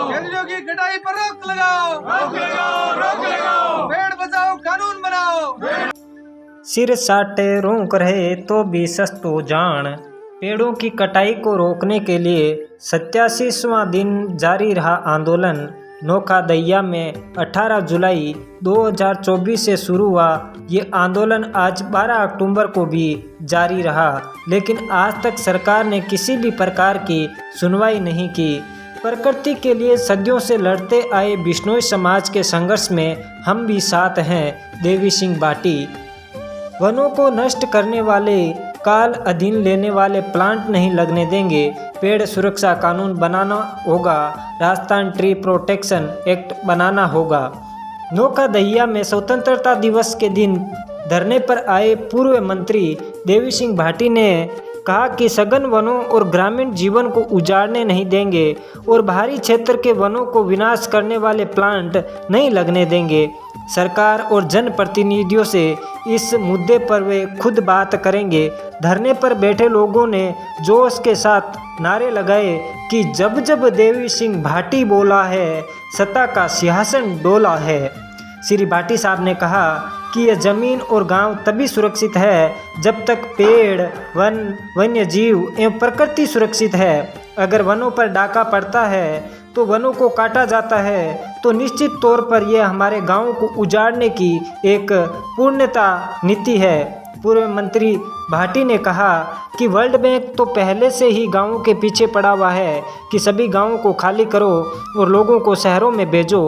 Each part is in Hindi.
खेजड़ियों की कटाई पर रोक लगाओ, पेड़ बचाओ, कानून बनाओ। सिर साटे रोक रहे तो भी सस्तो जान। पेड़ों की कटाई को रोकने के लिए 87वां दिन जारी रहा आंदोलन। नोखा दहिया में 18 जुलाई 2024 से शुरू हुआ ये आंदोलन आज 12 अक्टूबर को भी जारी रहा, लेकिन आज तक सरकार ने किसी भी प्रकार की सुनवाई नहीं की। प्रकृति के लिए सदियों से लड़ते आए बिश्नोई समाज के संघर्ष में हम भी साथ हैं। देवी सिंह भाटी। वनों को नष्ट करने वाले, काल अधीन लेने वाले प्लांट नहीं लगने देंगे। पेड़ सुरक्षा कानून बनाना होगा। राजस्थान ट्री प्रोटेक्शन एक्ट बनाना होगा। नोखा दहिया में स्वतंत्रता दिवस के दिन धरने पर आए पूर्व मंत्री देवी सिंह भाटी ने कहा कि सघन वनों और ग्रामीण जीवन को उजाड़ने नहीं देंगे और बाहरी क्षेत्र के वनों को विनाश करने वाले प्लांट नहीं लगने देंगे। सरकार और जनप्रतिनिधियों से इस मुद्दे पर वे खुद बात करेंगे। धरने पर बैठे लोगों ने जोश के साथ नारे लगाए कि जब जब देवी सिंह भाटी बोला है, सत्ता का सिंहासन डोला है। श्री भाटी साहब ने कहा कि यह जमीन और गांव तभी सुरक्षित है जब तक पेड़, वन, वन्य जीव एवं प्रकृति सुरक्षित है। अगर वनों पर डाका पड़ता है तो वनों को काटा जाता है तो निश्चित तौर पर यह हमारे गांव को उजाड़ने की एक पूर्णता नीति है। पूर्व मंत्री भाटी ने कहा कि वर्ल्ड बैंक तो पहले से ही गांवों के पीछे पड़ा हुआ है कि सभी गांवों को खाली करो और लोगों को शहरों में भेजो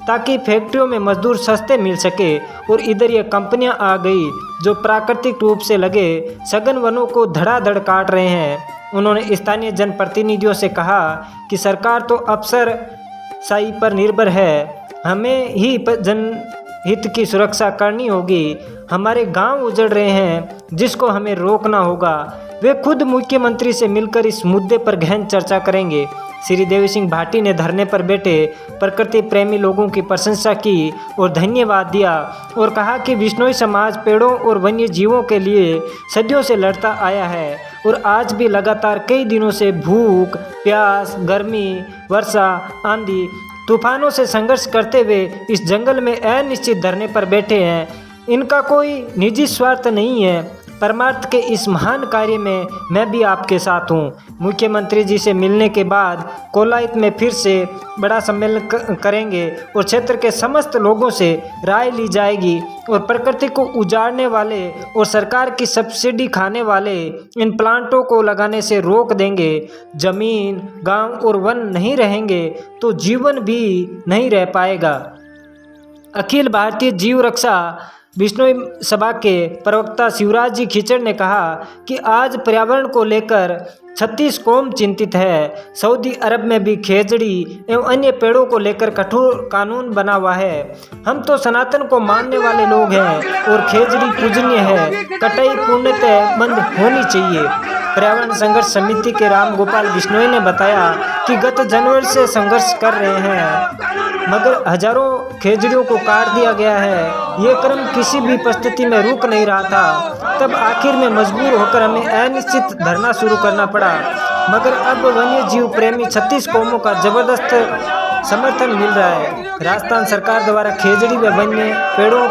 ताकि फैक्ट्रियों में मजदूर सस्ते मिल सके। और इधर ये कंपनियां आ गई जो प्राकृतिक रूप से लगे सघन वनों को धड़ाधड़ काट रहे हैं। उन्होंने स्थानीय जनप्रतिनिधियों से कहा कि सरकार तो अफसरशाही पर निर्भर है, हमें ही जनहित की सुरक्षा करनी होगी। हमारे गांव उजड़ रहे हैं जिसको हमें रोकना होगा। वे खुद मुख्यमंत्री से मिलकर इस मुद्दे पर गहन चर्चा करेंगे। श्री देवी सिंह भाटी ने धरने पर बैठे प्रकृति प्रेमी लोगों की प्रशंसा की और धन्यवाद दिया और कहा कि बिश्नोई समाज पेड़ों और वन्य जीवों के लिए सदियों से लड़ता आया है और आज भी लगातार कई दिनों से भूख, प्यास, गर्मी, वर्षा, आंधी, तूफानों से संघर्ष करते हुए इस जंगल में अनिश्चित धरने पर बैठे हैं। इनका कोई निजी स्वार्थ नहीं है। परमार्थ के इस महान कार्य में मैं भी आपके साथ हूँ। मुख्यमंत्री जी से मिलने के बाद कोलायत में फिर से बड़ा सम्मेलन करेंगे और क्षेत्र के समस्त लोगों से राय ली जाएगी और प्रकृति को उजाड़ने वाले और सरकार की सब्सिडी खाने वाले इन प्लांटों को लगाने से रोक देंगे। जमीन, गांव और वन नहीं रहेंगे तो जीवन भी नहीं रह पाएगा। अखिल भारतीय जीव रक्षा बिश्नोई सभा के प्रवक्ता शिवराज जी खिचड़ ने कहा कि आज पर्यावरण को लेकर 36 कौम चिंतित है। सऊदी अरब में भी खेजड़ी एवं अन्य पेड़ों को लेकर कठोर कानून बना हुआ है। हम तो सनातन को मानने वाले लोग हैं और खेजड़ी पूजनीय है। कटाई पूर्णतः बंद होनी चाहिए। पर्यावरण संघर्ष समिति के राम गोपाल बिश्नोई ने बताया कि गत जनवरी से संघर्ष कर रहे हैं मगर हजारों खेजड़ियों को काट दिया गया है। ये क्रम किसी भी परिस्थिति में रुक नहीं रहा था। तब आखिर में मजबूर होकर हमें अनिश्चित धरना शुरू करना पड़ा। मगर अब वन्य जीव प्रेमी 36 कौमों का जबरदस्त समर्थन मिल रहा है। राजस्थान सरकार द्वारा खेजड़ी व वन्य पेड़ों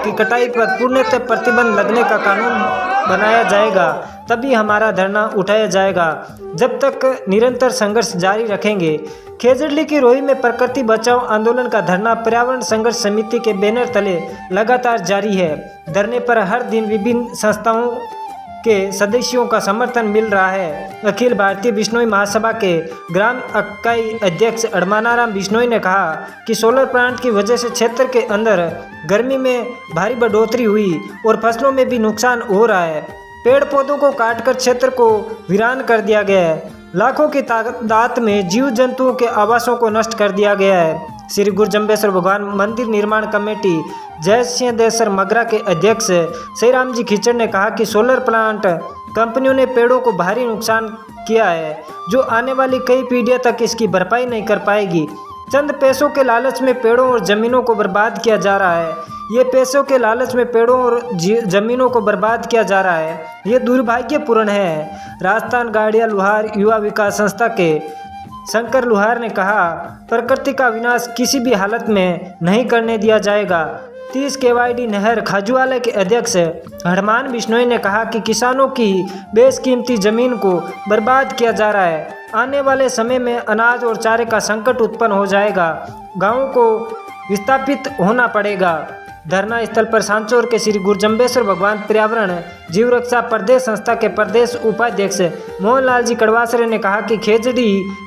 की कटाई पर पूर्णतः प्रतिबंध लगने का कानून बनाया जाएगा, तभी हमारा धरना उठाया जाएगा। जब तक निरंतर संघर्ष जारी रखेंगे। खेजड़ी की रोही में प्रकृति बचाओ आंदोलन का धरना पर्यावरण संघर्ष समिति के बैनर तले लगातार जारी है। धरने पर हर दिन विभिन्न संस्थाओं के सदस्यों का समर्थन मिल रहा है। अखिल भारतीय बिश्नोई महासभा के ग्राम इकाई अध्यक्ष अड़मानाराम बिश्नोई ने कहा कि सोलर प्लांट की वजह से क्षेत्र के अंदर गर्मी में भारी बढ़ोतरी हुई और फसलों में भी नुकसान हो रहा है। पेड़ पौधों को काटकर क्षेत्र को वीरान कर दिया गया है। लाखों की तादाद में जीव जंतुओं के आवासों को नष्ट कर दिया गया है। श्री गुरु जम्बेश्वर भगवान मंदिर निर्माण कमेटी जय सिंह देसर मगरा के अध्यक्ष श्री राम जी खिचड़ ने कहा कि सोलर प्लांट कंपनियों ने पेड़ों को भारी नुकसान किया है जो आने वाली कई पीढ़ियों तक इसकी भरपाई नहीं कर पाएगी। चंद पैसों के लालच में पेड़ों और ज़मीनों को बर्बाद किया जा रहा है। ये पैसों के लालच में पेड़ों और ज़मीनों को बर्बाद किया जा रहा है। ये दुर्भाग्यपूर्ण है। राजस्थान गाड़िया लुहार युवा विकास संस्था के शंकर लुहार ने कहा, प्रकृति का विनाश किसी भी हालत में नहीं करने दिया जाएगा। 30 केवाईडी नहर खाजूवाला के अध्यक्ष हरमान बिश्नोई ने कहा कि किसानों की बेशकीमती जमीन को बर्बाद किया जा रहा है। आने वाले समय में अनाज और चारे का संकट उत्पन्न हो जाएगा। गांवों को विस्थापित होना पड़ेगा। धरना स्थल पर सांचौर के श्री गुरुजम्बेश्वर भगवान पर्यावरण जीव रक्षा प्रदेश संस्था के प्रदेश उपाध्यक्ष मोहनलाल जी कड़वासरे ने कहा कि खेजड़ी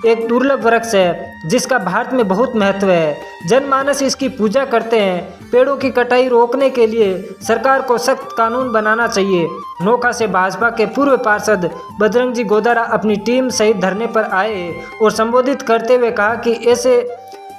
एक दुर्लभ वृक्ष है जिसका भारत में बहुत महत्व है। जनमानस इसकी पूजा करते हैं। पेड़ों की कटाई रोकने के लिए सरकार को सख्त कानून बनाना चाहिए। नोखा से भाजपा के पूर्व पार्षद बजरंग जी गोदारा अपनी टीम सहित धरने पर आए और संबोधित करते हुए कहा कि ऐसे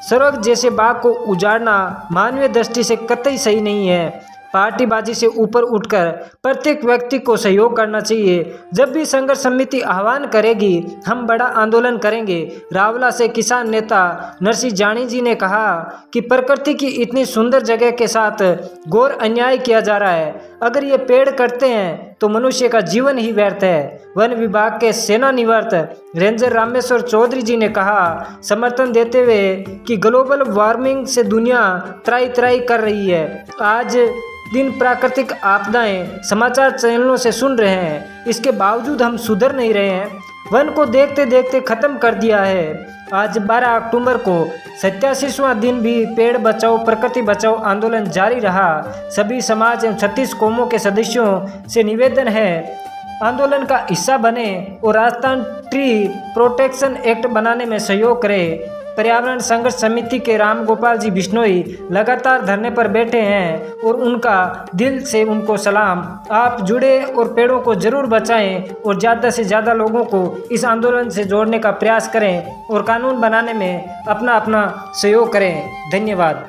स्वर्ग जैसे बाग को उजाड़ना मानवीय दृष्टि से कतई सही नहीं है। पार्टीबाजी से ऊपर उठकर प्रत्येक व्यक्ति को सहयोग करना चाहिए। जब भी संघर्ष समिति आह्वान करेगी हम बड़ा आंदोलन करेंगे। रावला से किसान नेता नरसिंह जानी जी ने कहा कि प्रकृति की इतनी सुंदर जगह के साथ घोर अन्याय किया जा रहा है। अगर ये पेड़ कटते हैं तो मनुष्य का जीवन ही व्यर्थ है। वन विभाग के सेनानिवृत्त रेंजर रामेश्वर चौधरी जी ने कहा, समर्थन देते हुए कि ग्लोबल वार्मिंग से दुनिया त्राई त्राई कर रही है। आज दिन प्राकृतिक आपदाएं समाचार चैनलों से सुन रहे हैं, इसके बावजूद हम सुधर नहीं रहे हैं। वन को देखते देखते खत्म कर दिया है। आज 12 अक्टूबर को 87वां दिन भी पेड़ बचाओ प्रकृति बचाओ आंदोलन जारी रहा। सभी समाज एवं 36 कौमों के सदस्यों से निवेदन है आंदोलन का हिस्सा बने और राजस्थान ट्री प्रोटेक्शन एक्ट बनाने में सहयोग करें। पर्यावरण संघर्ष समिति के राम गोपाल जी बिश्नोई लगातार धरने पर बैठे हैं और उनका दिल से उनको सलाम। आप जुड़े और पेड़ों को जरूर बचाएं और ज़्यादा से ज़्यादा लोगों को इस आंदोलन से जोड़ने का प्रयास करें और कानून बनाने में अपना सहयोग करें। धन्यवाद।